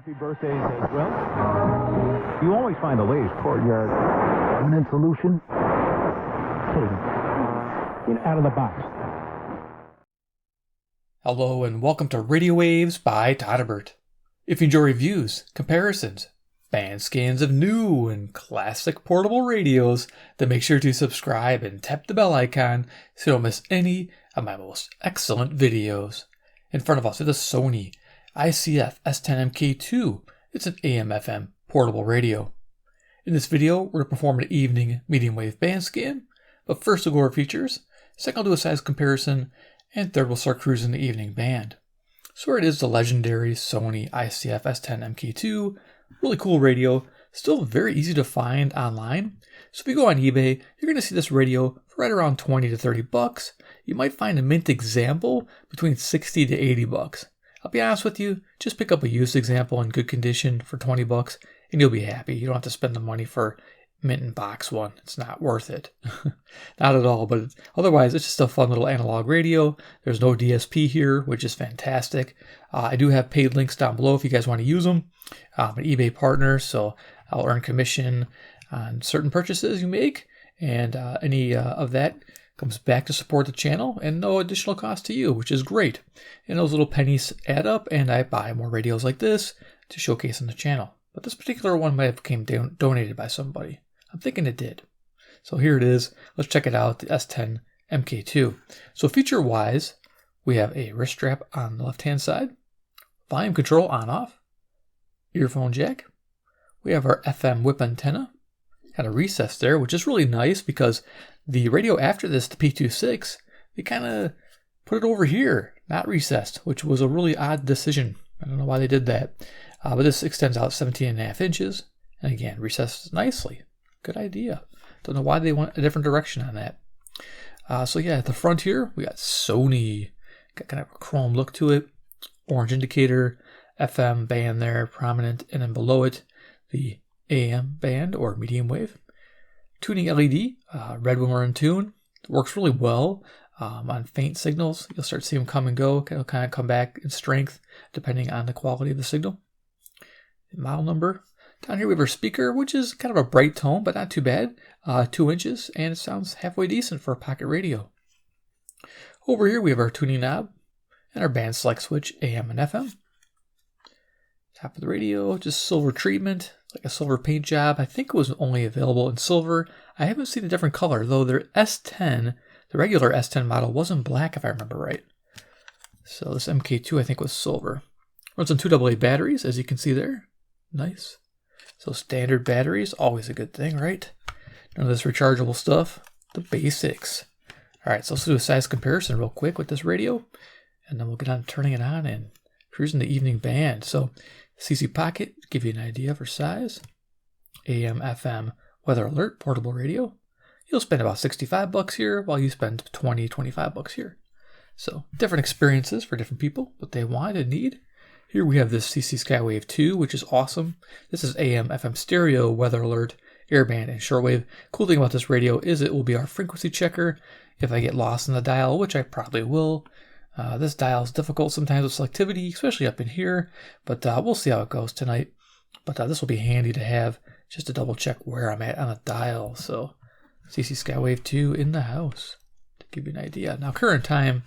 Happy birthdays as well. You always find the latest courtyard permanent solution. Out of the box. Hello and welcome to Radio Waves by Todderbert. If you enjoy reviews, comparisons, band scans of new and classic portable radios, then make sure to subscribe and tap the bell icon so you don't miss any of my most excellent videos. In front of us is the Sony ICF-S10MK2. It's an AM/FM portable radio. In this video, we're going to perform an evening medium wave band scan, but first we'll go over features, second I'll do a size comparison, and third we'll start cruising the evening band. So here it is, the legendary Sony ICF-S10MK2, really cool radio, still very easy to find online. So if you go on eBay, you're going to see this radio for right around 20 to 30 bucks. You might find a mint example between 60 to 80 bucks. I'll be honest with you, just pick up a used example in good condition for 20 bucks and you'll be happy. You don't have to spend the money for mint and box one. It's not worth it. Not at all, but otherwise it's just a fun little analog radio. There's no DSP here, which is fantastic. I do have paid links down below if you guys want to use them. I'm an eBay partner, so I'll earn commission on certain purchases you make, and any of that comes back to support the channel and no additional cost to you, which is great. And those little pennies add up, and I buy more radios like this to showcase on the channel. But this particular one might have came donated by somebody. I'm thinking it did. So here it is. Let's check it out, the S10MK2. So feature-wise, we have a wrist strap on the left-hand side, volume control on-off, earphone jack. We have our FM whip antenna. Had a recess there, which is really nice because the radio after this, the P26, they kind of put it over here, not recessed, which was a really odd decision. I don't know why they did that. But this extends out 17.5 inches. And again, recessed nicely. Good idea. Don't know why they went a different direction on that. So yeah, at the front here, we got Sony. Got kind of a chrome look to it. Orange indicator, FM band there, prominent. And then below it, the AM band or medium wave. Tuning LED, red when we're in tune. Works really well on faint signals. You'll start to see them come and go. It'll kind of come back in strength depending on the quality of the signal. Model number. Down here we have our speaker, which is kind of a bright tone, but not too bad. 2 inches, and it sounds halfway decent for a pocket radio. Over here we have our tuning knob and our band select switch, AM and FM. Top of the radio, just silver treatment, like a silver paint job. I think it was only available in silver. I haven't seen a different color, though their S10, the regular S10 model, wasn't black if I remember right. So this MK2 I think was silver. Runs on 2 AA batteries, as you can see there. Nice. So standard batteries, always a good thing, right? None of this rechargeable stuff. The basics. All right, so let's do a size comparison real quick with this radio, and then we'll get on turning it on and cruising the evening band. So CC pocket, give you an idea for size. AM, FM, weather alert, portable radio. You'll spend about 65 bucks here, while you spend 20, 25 bucks here. So different experiences for different people, what they want and need. Here we have this CC Skywave 2, which is awesome. This is AM, FM stereo, weather alert, airband, and shortwave. Cool thing about this radio is it will be our frequency checker if I get lost in the dial, which I probably will. This dial is difficult sometimes with selectivity, especially up in here, but we'll see how it goes tonight. But this will be handy to have just to double check where I'm at on the dial. So CC Skywave 2 in the house to give you an idea. Now current time,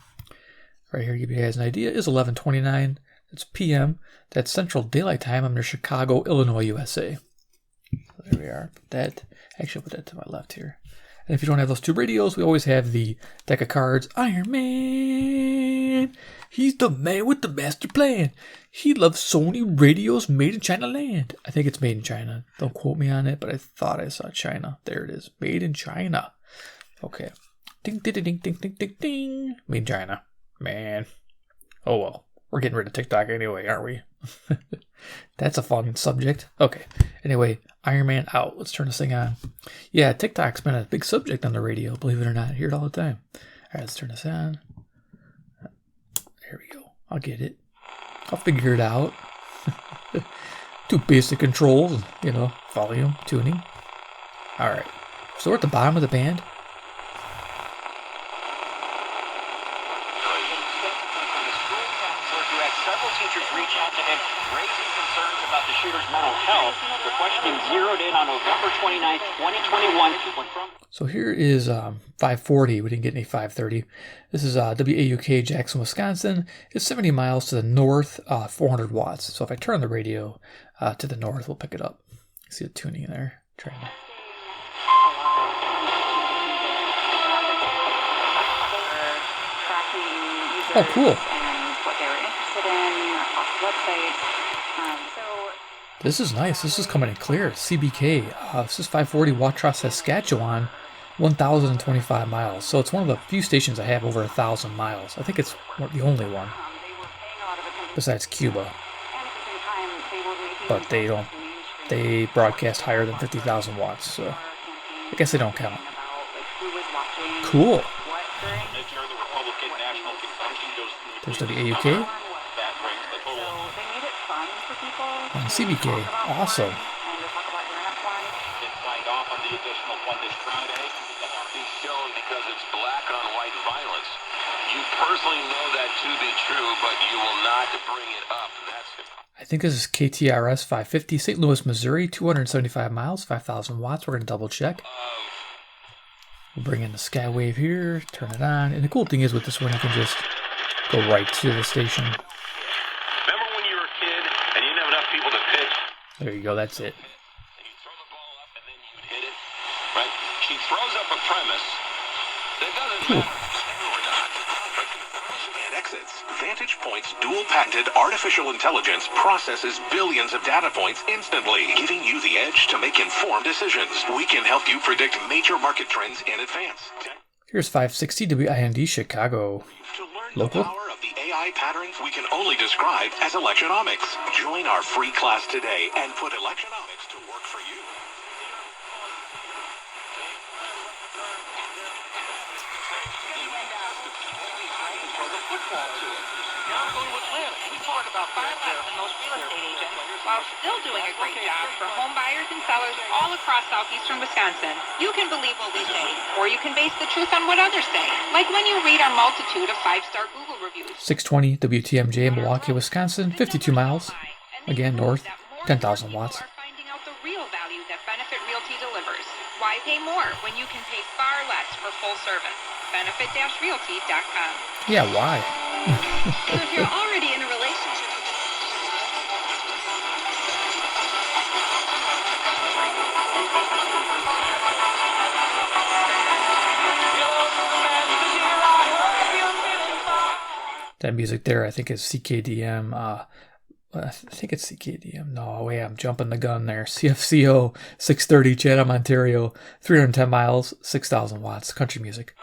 right here to give you guys an idea, is 11:29. It's PM. That's Central Daylight Time. I'm near Chicago, Illinois, USA. So there we are. Put that. Actually, I'll put that to my left here. And if you don't have those two radios, we always have the deck of cards. Iron Man. He's the man with the master plan. He loves Sony radios made in China land. I think it's made in China. Don't quote me on it, but I thought I saw China. There it is. Made in China. Okay. Ding, ding, ding, ding, ding, ding, ding. Made in China. Man. Oh, well. We're getting rid of TikTok anyway, aren't we? That's a fun subject. Okay. Anyway, Iron Man out. Let's turn this thing on. Yeah, TikTok's been a big subject on the radio, believe it or not. I hear it all the time. All right, let's turn this on. There we go. I'll get it. I'll figure it out. 2 basic controls, volume, tuning. All right. So we're at the bottom of the band. Several teachers reach out to him, raising concerns about shooters' mental health. The questioning zeroed in on November 29th, 2021. So here is 540. We didn't get any 530. This is WAUK Jackson, Wisconsin. It's 70 miles to the north, 400 watts. So if I turn the radio to the north, we'll pick it up. See the tuning there. Trying to... Oh, cool. This is nice. This is coming in clear. CBK. This is 540 Watrous, Saskatchewan, 1,025 miles. So it's one of the few stations I have over 1,000 miles. I think it's the only one, besides Cuba. But they don't. They broadcast higher than 50,000 watts, so I guess they don't count. Cool. There's WAUK. And CBK. Awesome. Because it's black on white violence. You personally know that to be true, but you will not bring it up. I think this is KTRS 550, St. Louis, Missouri, 275 miles, 5,000 watts. We're going to double check. We'll bring in the Skywave here, turn it on. And the cool thing is with this one, you can just go right to the station. Remember when you were a kid and you didn't have enough people to pitch? There you go, that's it. And you throw the ball up and then you'd hit it, right? She throws up a premise that doesn't matter. Vantage Point's dual-patented artificial intelligence processes billions of data points instantly, giving you the edge to make informed decisions. We can help you predict major market trends in advance. Here's 560 WIND Chicago. To learn Local. the power of the AI patterns we can only describe as electronomics. Join our free class today and put electronomics to work for you. We poured about 5 laps in most real estate agents while still doing a great job for home buyers and sellers all across southeastern Wisconsin. You can believe what we say, or you can base the truth on what others say, like when you read our multitude of 5-star Google reviews. 620 WTMJ, Milwaukee, Wisconsin, 52 miles. Again, north, 10,000 watts. Finding out the real value that Benefit Realty delivers. Why pay more when you can pay far less for full service? Benefit-realty.com. Yeah, why? And if you're already in a relationship with that music there, I think, is CKDM. I think it's CKDM. No, wait, I'm jumping the gun there. CFCO 630, Chatham, Ontario, 310 miles, 6,000 watts. Country music.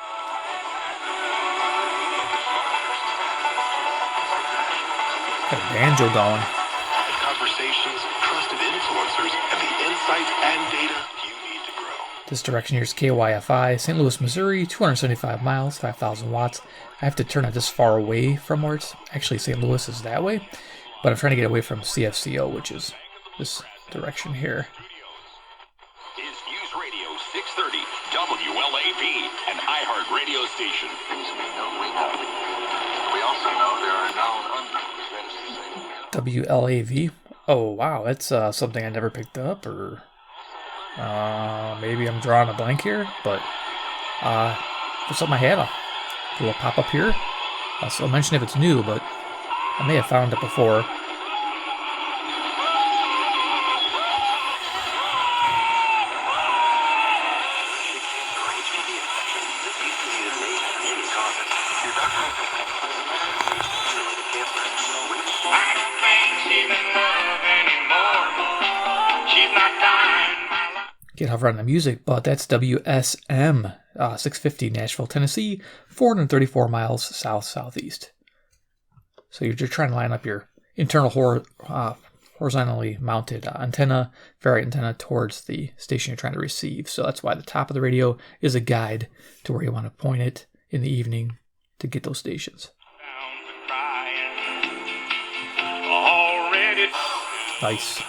Got a banjo going. Conversations, trusted influencers, and the insights and data you need to grow. This direction here is KYFI, St. Louis, Missouri, 275 miles, 5,000 watts. I have to turn it this far away from where it's actually St. Louis is that way, but I'm trying to get away from CFCO, which is this direction here. Is News Radio 630 WLAP, an iHeart radio station. Things we know. We also know there are known unknowns. That is to say, WLAV. Oh, wow, that's something I never picked up, or maybe I'm drawing a blank here, but for something I had a little pop-up here. So I'll mention if it's new, but I may have found it before. Can't hover on the music, but that's WSM 650, Nashville, Tennessee, 434 miles south-southeast. So you're just trying to line up your internal horizontally mounted antenna, variant antenna, towards the station you're trying to receive. So that's why the top of the radio is a guide to where you want to point it in the evening to get those stations. Nice.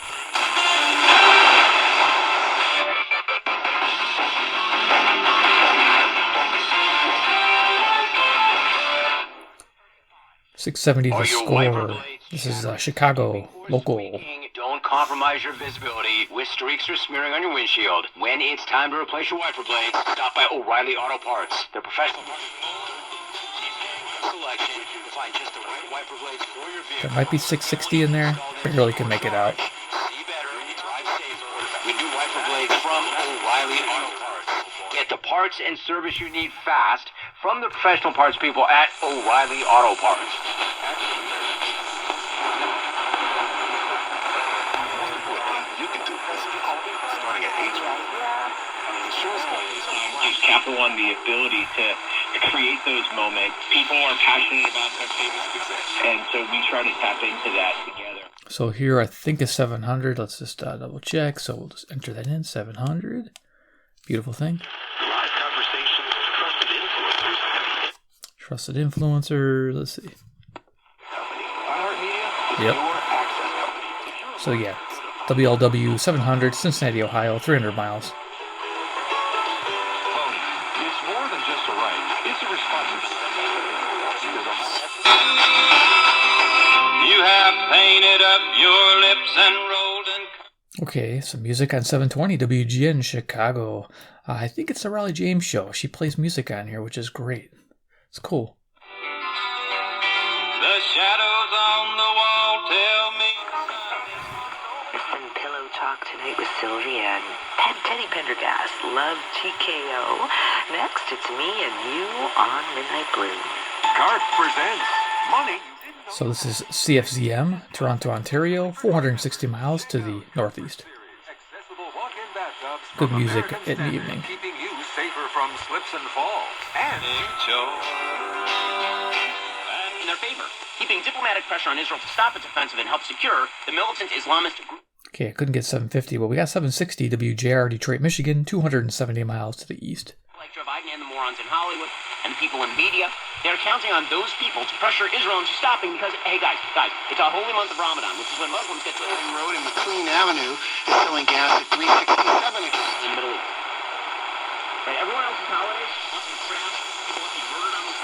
$670 the score. This is Chicago local. Don't compromise your visibility with streaks or smearing on your windshield. When it's time to replace your wiper blades, stop by O'Reilly Auto Parts. They're professional selection to find just the right wiper blades for your vehicle. There might be 660 in there. Barely can make it out. See better, drive safer with new wiper blades from O'Reilly Auto Parts. Get the parts and service you need fast from the professional parts people at O'Reilly Auto Parts. Gives Capital One the ability to create those moments. People are passionate about their favorite, and so we try to tap into that together. So here I think is 700. Let's just double check. So we'll just enter that in. 700. Beautiful thing. Live conversations, Trusted influencer. Let's see. Yep. So yeah, WLW 700, Cincinnati, Ohio, 300 miles. It's more than just a right. It's a responsibility. You have painted up your lips and rolled and... Okay, some music on 720 WGN Chicago. I think it's the Raleigh James show. She plays music on here, which is great. It's cool. The shadows on the wall tell me... Some pillow talk tonight with Sylvia and Teddy Pendergast. Love TKO. Next, it's me and you on Midnight Blue. CART presents Money. So this is CFZM, Toronto, Ontario, 460 miles to the northeast. Good music in the evening. Keeping you safer from slips and falls. And In their favor, keeping diplomatic pressure on Israel to stop its offensive and help secure the militant Islamist group. Okay, I couldn't get 750, but we got 760 WJR, Detroit, Michigan, 270 miles to the east. Like Joe Biden and the morons in Hollywood and the people in media, they're counting on those people to pressure Israel into stopping because, hey guys, it's a holy month of Ramadan, which is when Muslims get to the road in McLean Avenue is selling gas at $3.67 in the Middle East. Right, everyone else's holidays want to crash, people want to be murdered on the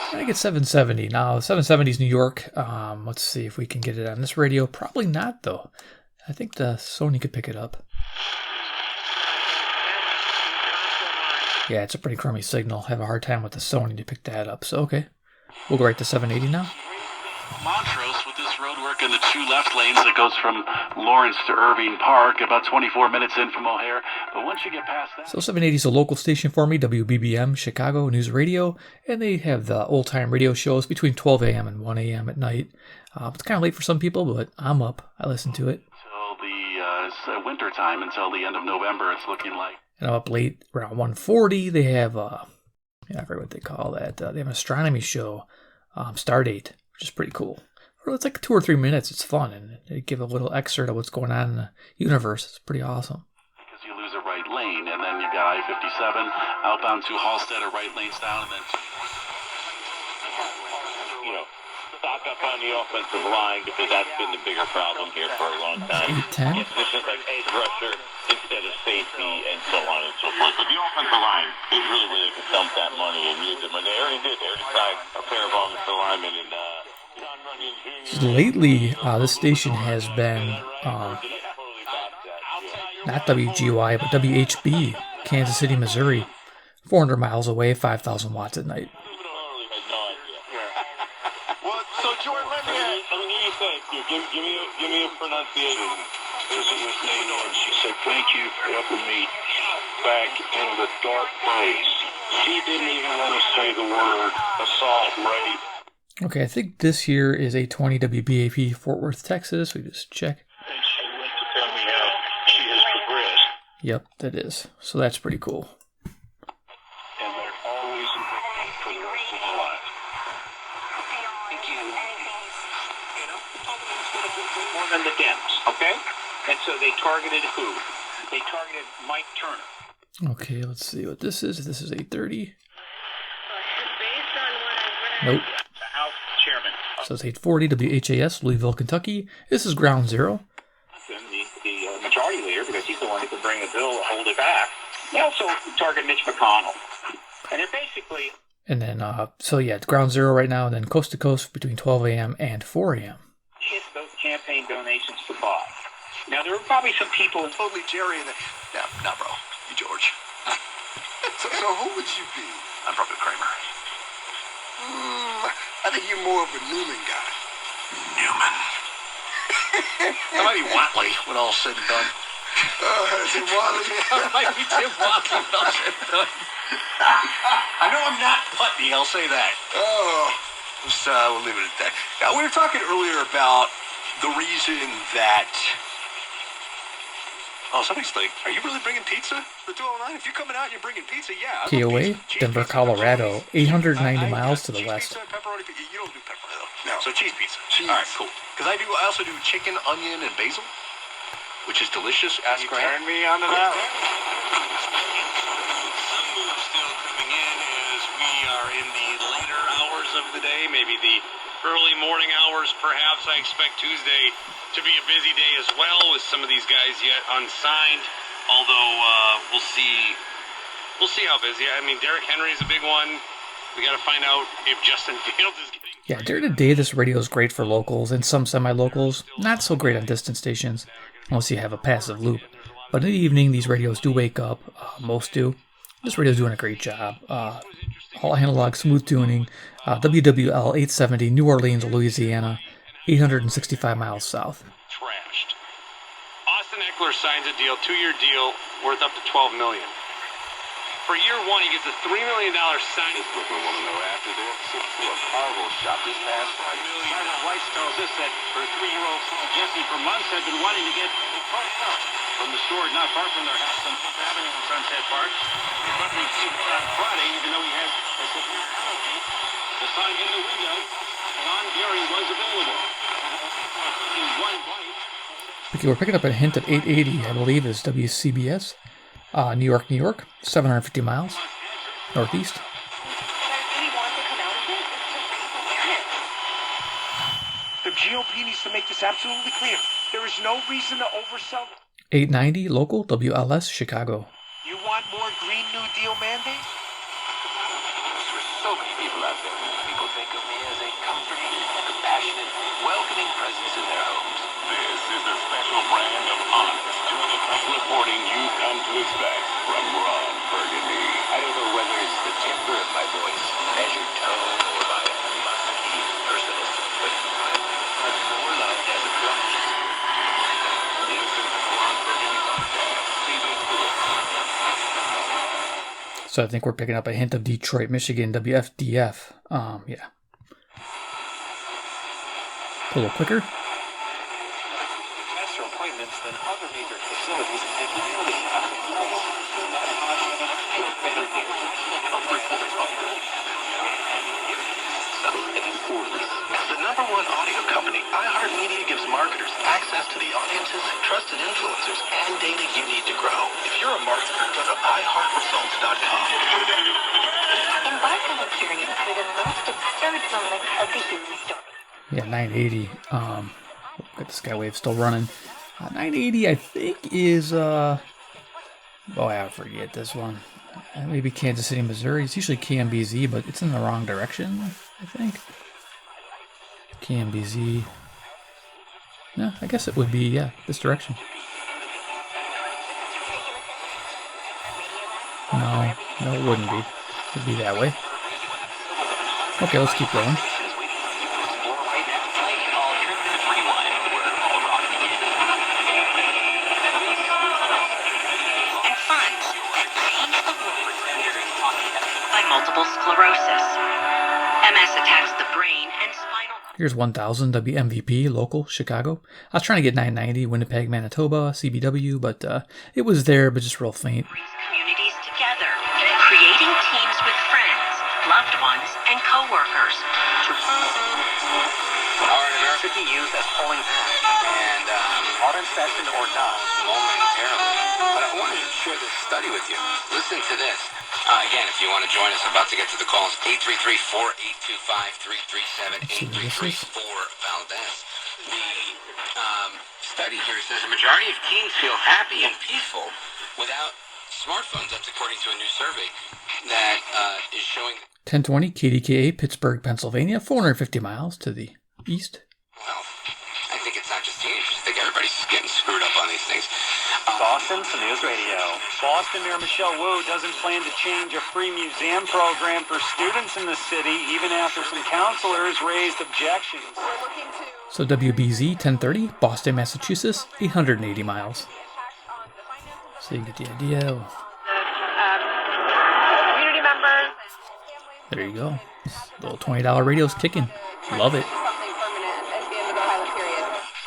I think it's 770. Now, 770 is New York. Let's see if we can get it on this radio. Probably not, though. I think the Sony could pick it up. Yeah, it's a pretty crummy signal. I have a hard time with the Sony to pick that up. So, okay. We'll go right to 780 now. Montrose with this road work in the two left lanes that goes from Lawrence to Irving Park, about 24 minutes in from O'Hare. But once you get past that... So 780 is a local station for me, WBBM, Chicago News Radio, and they have the old-time radio shows between 12 a.m. and 1 a.m. at night. It's kind of late for some people, but I'm up. I listen to it. Until the winter time, until the end of November, it's looking like. And I'm up late, around 1:40. They have, I forget what they call that. They have an astronomy show, Stardate, which is pretty cool. It's like 2 or 3 minutes. It's fun, and they give a little excerpt of what's going on in the universe. It's pretty awesome. Because you lose a right lane, and then you've got I-57 outbound to Halstead, a right lane's down, and then... Stock up on the offensive line because that's been the bigger problem here for a long time. 810. This is like edge rusher instead of safety and so on and so forth. But the offensive line is really where they can dump that money and use it. And they already did. They already signed a pair of offensive linemen and So lately, this station has been not WGY, but WHB, Kansas City, Missouri, 400 miles away, 5,000 watts at night. Give me a pronunciation. This is Miss Nino, and she said, "Thank you for helping me back in the dark place." She didn't even want to say the word assault, rape. Okay, I think this here is 820 WBAP, Fort Worth, Texas. We just check. And she went to tell me how she has progressed. Yep, that is. So that's pretty cool. And they're always looking for the rest of their life. Thank you. More than the Dems, okay? And so they targeted who? They targeted Mike Turner. Okay, let's see what this is. This is 830. Nope. The House Chairman. So it's 840 WHAS, Louisville, Kentucky. This is Ground Zero. The majority leader, because he's the one who could bring a bill to hold it back. They also target Mitch McConnell. And they're basically... And then, so yeah, it's ground zero right now, and then coast to coast between 12 a.m. and 4 a.m. Hit those campaign donations to Bob. Now, there were probably some people in Totally Jerry and no, bro. You George. so who would you be? I'm probably Kramer. I think you're more of a Newman guy. Newman. That might be Watley when all's said and done. Tim Watley. That might be Tim Watley when all's said and done. I know I'm not Putney, I'll say that. We'll leave it at that. Now, we were talking earlier about the reason that... Oh, somebody's like, are you really bringing pizza? The 209? If you're coming out and you're bringing pizza, yeah. KOA, Denver, Colorado, 890 miles to the west. Pizza, pepperoni pizza. You don't do pepperoni, though. No. So cheese pizza. Cheese. All right, cool. Because I also do chicken, onion, and basil, which is delicious. Ask You Grant. turned me on to that one. Some moves still coming in as we are in the later hours of the day, maybe the early morning hours, perhaps. I expect Tuesday to be a busy day as well with some of these guys yet unsigned. Although we'll see how busy. I mean, Derrick Henry's a big one. We got to find out if Justin Fields is getting. Yeah, during the day, this radio is great for locals and some semi-locals. Not so great on distant stations, unless you have a passive loop. But in the evening, these radios do wake up. Most do. This radio's doing a great job. All analog, smooth tuning. WWL 870, New Orleans, Louisiana, 865 miles south. Trashed. Austin Eckler signs a deal, 2-year deal, worth up to $12 million. For year one, he gets a $3 million sign. This Brooklyn woman, though, after their trip to a cargo shop this past Friday. Sergeant Weiss tells us that her 3-year-old son Jesse for months had been wanting to get parked up from the store not far from their house on Fifth Avenue in Sunset Park. But received on Friday, even though he has a severe allergy. The sign in the window, John Gary was available. In one bite. Okay, we're picking up a hint at 880, I believe, is WCBS. New York, 750 miles northeast. The GOP needs to make this absolutely clear. There is no reason to oversell. 890 local, WLS, Chicago. You want more Green New Deal mandates? There's so many people out there. People think of me as a comforting, compassionate, welcoming presence in their homes. This is the special brand of honest, to-the-point reporting you've come to expect from Ron Burgundy. I don't know whether it's the timbre of my voice, measured tone, or my musky personality, but I'm more loved as a journalist. Listen to Ron Burgundy Podcast, Season 4. So I think we're picking up a hint of Detroit, Michigan, WFDF. Yeah. A little quicker. Faster appointments than other major facilities and really As the #1 audio company, iHeartMedia gives marketers access to the audiences, trusted influencers, and data you need to grow. If you're a marketer, go to iHeartResults.com. Embark on a journey through the most absurd moments of the human story. Yeah, 980. Got the Skywave still running. 980, I think, is, I forget this one. Maybe Kansas City, Missouri. It's usually KMBZ, but it's in the wrong direction, I think. KMBZ. No, I guess it would be, this direction. No, it wouldn't be. It would be that way. Okay, let's keep going. Multiple sclerosis. MS attacks the brain and spinal. Here's 1000 WMVP, local, Chicago. I was trying to get 990, Winnipeg, Manitoba, CBW, but it was there, but just real faint. Brings communities together, creating teams with friends, loved ones, and co-workers. Our America be used as polling time, and are in session or not, momentarily. But I want to share this study with you. Listen to this. Again, if you want to join us, about to get to the calls, 833-4825-3337-8334-Valdez. The study here says the majority of teens feel happy and peaceful without smartphones. That's according to a new survey that is showing... 1020 KDKA, Pittsburgh, Pennsylvania, 450 miles to the east. Well, I think it's not just teenagers. I think everybody's getting screwed up on these things. Boston for News Radio. Boston Mayor Michelle Wu doesn't plan to change a free museum program for students in the city, even after some counselors raised objections. So WBZ 1030, Boston, Massachusetts, 880 miles. So you get the idea. Community members. There you go. Little $20 radio's kicking. Love it.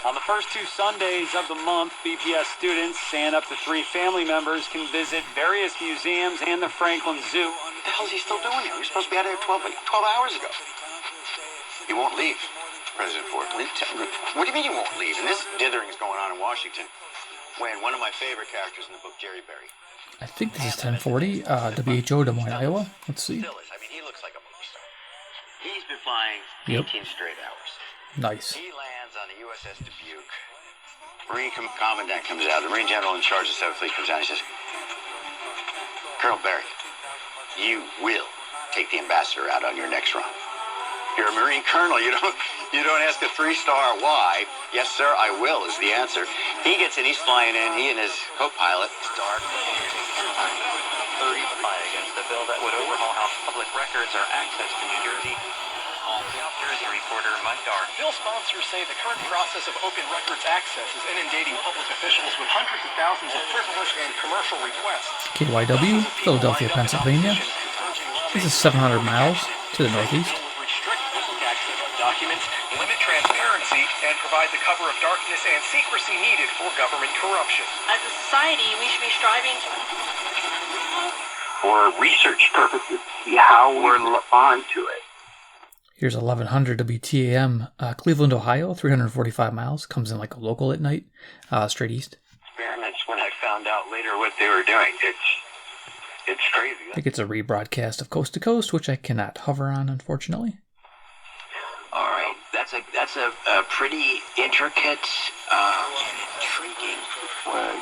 On the first 2 Sundays of the month, BPS students and up to 3 family members can visit various museums and the Franklin Zoo. What the hell is he still doing here? He was supposed to be out of here 12 hours ago. He won't leave, President Ford. What do you mean he won't leave? And this dithering is going on in Washington. When one of my favorite characters in the book, Jerry Berry. I think this is 1040, WHO, Des Moines, Iowa. Let's see. Still is. I mean, he looks like a movie star. He's been flying 18 straight hours. Nice. He lands on the USS Dubuque. Marine Commandant comes out. The Marine General in charge of the 7th Fleet comes out and he says, Colonel Berry, you will take the ambassador out on your next run. You're a Marine Colonel. You don't ask a 3-star why. Yes, sir, I will is the answer. He gets in. He's flying in. He and his co-pilot. Dark. 30 fight against the bill that would overhaul how public records are accessed in New Jersey. South Jersey reporter Mike Dark. Bill sponsors say the current process of open records access is inundating public officials with hundreds of thousands of frivolous and commercial requests. KYW, Philadelphia, Pennsylvania. This is 700 miles to the northeast. Restrict public access to documents, limit transparency, and provide the cover of darkness and secrecy needed for government corruption. As a society, we should be striving to... For research purposes, see how we respond to it. Here's 1100 WTAM, Cleveland, Ohio, 345 miles. Comes in like a local at night, straight east. Experiments when I found out later what they were doing. It's crazy. I think it's a rebroadcast of Coast to Coast, which I cannot hover on, unfortunately. All right, that's a pretty intricate, intriguing flag.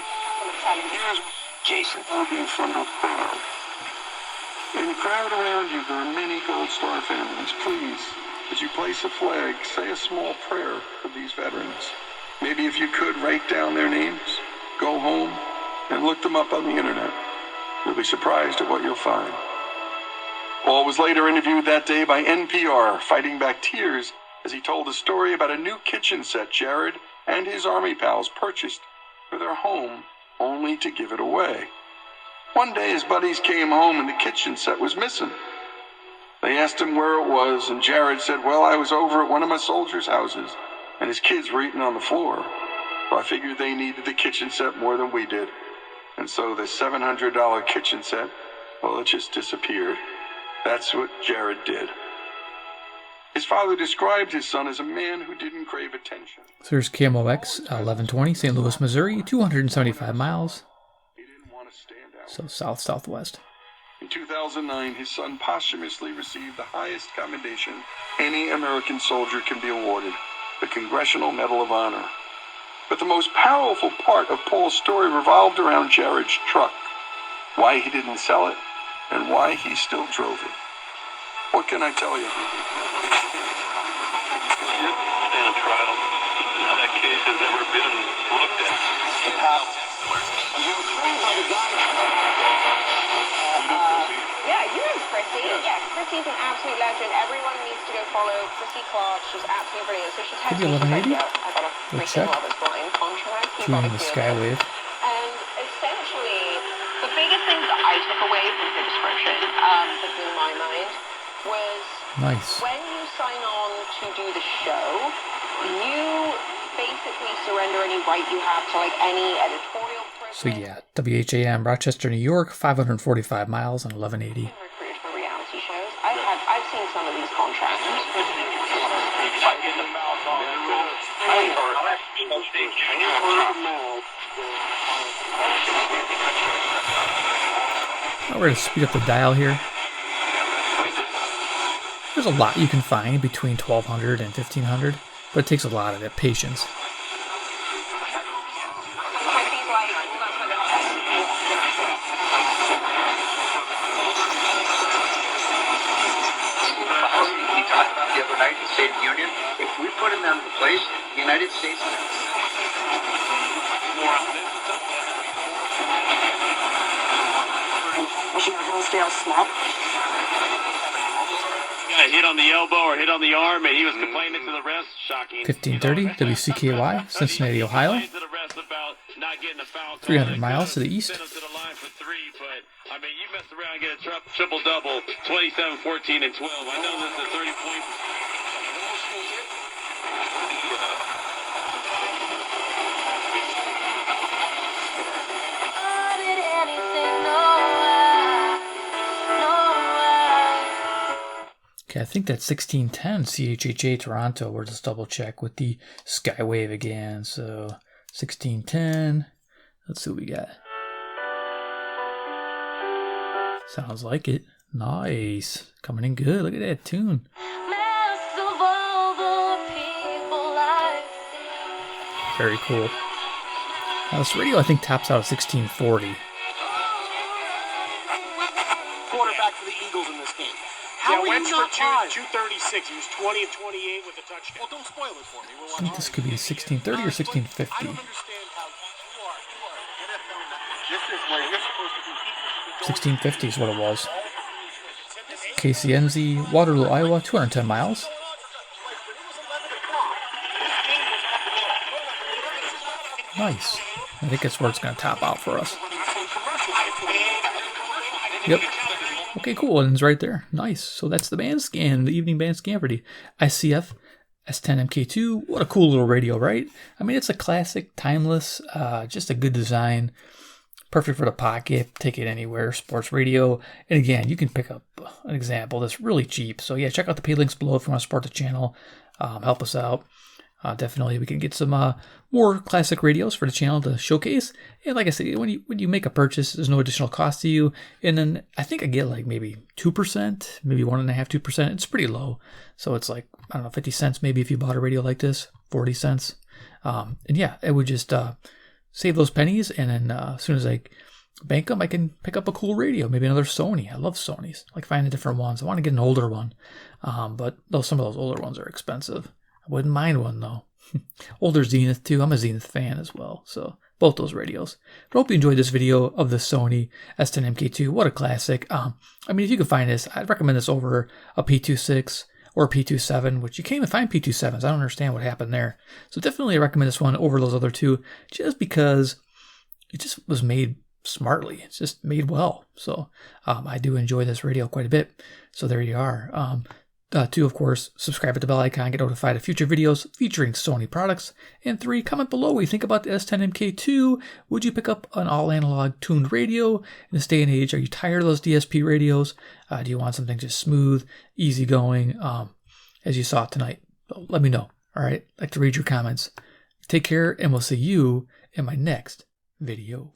Jason. In front of crowd. In the crowd around you, there are many Gold Star families. Please, as you place a flag, say a small prayer for these veterans. Maybe if you could, write down their names, go home, and look them up on the internet. You'll be surprised at what you'll find. Paul was later interviewed that day by NPR, fighting back tears as he told a story about a new kitchen set Jared and his Army pals purchased for their home, only to give it away. One day his buddies came home and the kitchen set was missing. They asked him where it was, and Jared said, well, I was over at one of my soldiers' houses, and his kids were eating on the floor. So I figured they needed the kitchen set more than we did. And so the $700 kitchen set, well, it just disappeared. That's what Jared did. His father described his son as a man who didn't crave attention. So here's KMOX, 1120, St. Louis, Missouri, 275 miles. He didn't want to stand out. So south-southwest. In 2009, his son posthumously received the highest commendation any American soldier can be awarded, the Congressional Medal of Honor. But the most powerful part of Paul's story revolved around Jared's truck, why he didn't sell it, and why he still drove it. What can I tell you? Stand trial. That case has never been looked at. Yeah, you know Chrissy. Yeah, Chrissy's an absolute legend. Everyone needs to go follow Chrissy Clark. She's absolutely brilliant. So she Could be 1180. I got a freaking Lover's Blind contract. Tuning the Skywave. And essentially, the biggest things that I took away from her description, that blew my mind, was Nice. when you sign on to do the show, you basically surrender any right you have to like any editorial privilege. So yeah, WHAM, Rochester, New York, 545 miles and 1180. Recruited for reality shows. I've seen some of these contracts. We're going to speed up the dial here. There's a lot you can find between 1200 and 1500, but it takes a lot of that patience. place, United States. Commissioner Hillsdale Smith. Got hit on the elbow or hit on the arm, and he was complaining to the rest. Shocking. 1530 WCKY, Cincinnati, Ohio. 300 miles to the east. I mean, you mess around and get a triple double, 27, 14, and 12. I know this is a 30-point. Okay, I think that's 1610 CHHA Toronto. We'll just double check with the Skywave again. So 1610. Let's see what we got. Sounds like it. Nice. Coming in good. Look at that tune. Very cool. Now this radio I think tops out at 1640. Quarterback for the Eagles in this game. How went for 236. He was 20 of 28 with a touchdown. Well, don't spoil it for me. I think this could be 1630 or 1650. I don't understand how you are. This is where you're supposed to be. 1650 is what it was. KCNZ, Waterloo, Iowa, 210 miles. Nice. I think that's where it's going to top out for us. Yep. Okay, cool. And it's right there. Nice. So that's the band scan, the evening band scan for the ICF-S10MK2. What a cool little radio, right? I mean, it's a classic, timeless, just a good design. Perfect for the pocket, take it anywhere, sports radio. And again, you can pick up an example that's really cheap. So yeah, check out the paid links below if you want to support the channel, help us out. Definitely, we can get some more classic radios for the channel to showcase. And like I said, when you make a purchase, there's no additional cost to you. And then I think I get like maybe 2%, maybe 1.5%, 2%. It's pretty low. So it's like, I don't know, 50 cents maybe if you bought a radio like this, 40 cents. And yeah, it would just save those pennies. And then as soon as I bank them, I can pick up a cool radio, maybe another Sony. I love Sonys. I like finding different ones. I want to get an older one. But some of those older ones are expensive. I wouldn't mind one though. Older Zenith too. I'm a Zenith fan as well. So both those radios. But I hope you enjoyed this video of the Sony S10MK2. What a classic. I mean, if you can find this, I'd recommend this over a P26 or a P27, which you can't even find P27s. I don't understand what happened there. So definitely recommend this one over those other two, just because it just was made smartly. It's just made well. So I do enjoy this radio quite a bit. So there you are. 2, of course, subscribe at the bell icon, get notified of future videos featuring Sony products. And 3, comment below what you think about the S10MK2. Would you pick up an all-analog tuned radio in this day and age? Are you tired of those DSP radios? Do you want something just smooth, easygoing, as you saw tonight? So let me know. All right, I'd like to read your comments. Take care, and we'll see you in my next video.